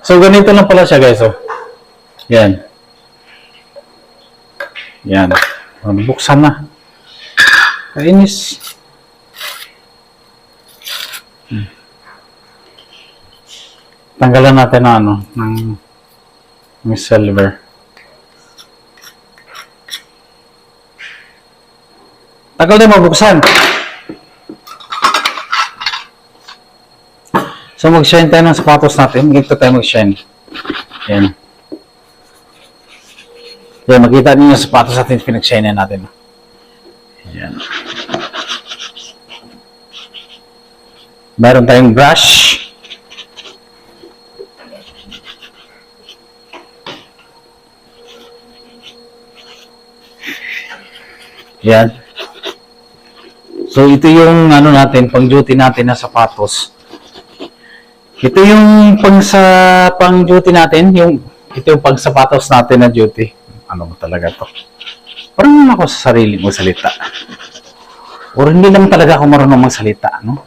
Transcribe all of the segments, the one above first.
So, ganito lang pala siya, guys. Oh. Yan. Yan. Buksan na. Kainis. Tanggalan natin ng ano, ng silver. Tagal din mabuksan. So, mag-shine tayo ng sapatos natin. Ganito tayo mag-shine. Yan. Yan, makita niyo yung sapatos natin, pinag-shine natin. Yan. Meron tayong brush. Yan. So, ito yung ano natin, pang-duty natin na sapatos. Ito yung pang-duty natin, ito yung pang-sapatos natin na duty. Ano mo talaga to? Parang ako sa sarili mo salita. O hindi naman talaga ako marunong magsalita, no?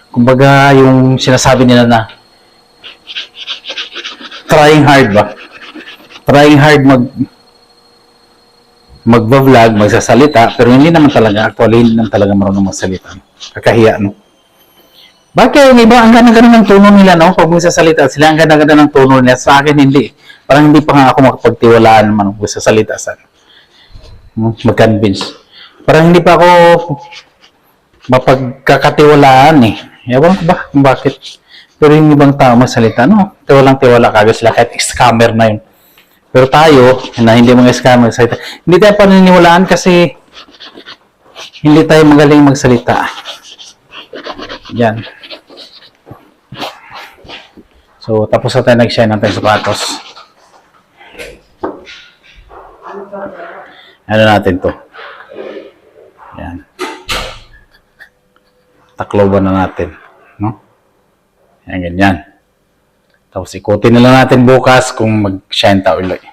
Kumbaga, yung sinasabi nila na trying hard ba? Trying hard magba-vlog, magsasalita, pero hindi naman talaga, actually, hindi naman talaga marunong magsalita. Kakahiya, no? Bakit yung iba, ang ganda-ganda ng tono nila, no? Pag magsasalita sila, ang ganda-ganda ng tono nila. Sa akin, hindi. Parang hindi pa nga ako makapagtiwalaan naman kung magsasalita sa mag-convince. Parang hindi pa ako mapagkakatiwalaan, eh. Ewan ko ba kung bakit. Pero yung ibang tao magsalita, no? Tiwalang-tiwala kagad sila, kahit scammer na yun. Pero tayo, na hindi mga scammer magsalita, hindi tayo paniniwalaan kasi hindi tayo magaling magsalita. Yan. So, tapos na tayo nag-shine ng tayong sapatos. Ano natin to? Yan. Takloban na natin. No? Yan, ganyan. Tapos ikutin na lang natin bukas kung mag-shine tayo ulit.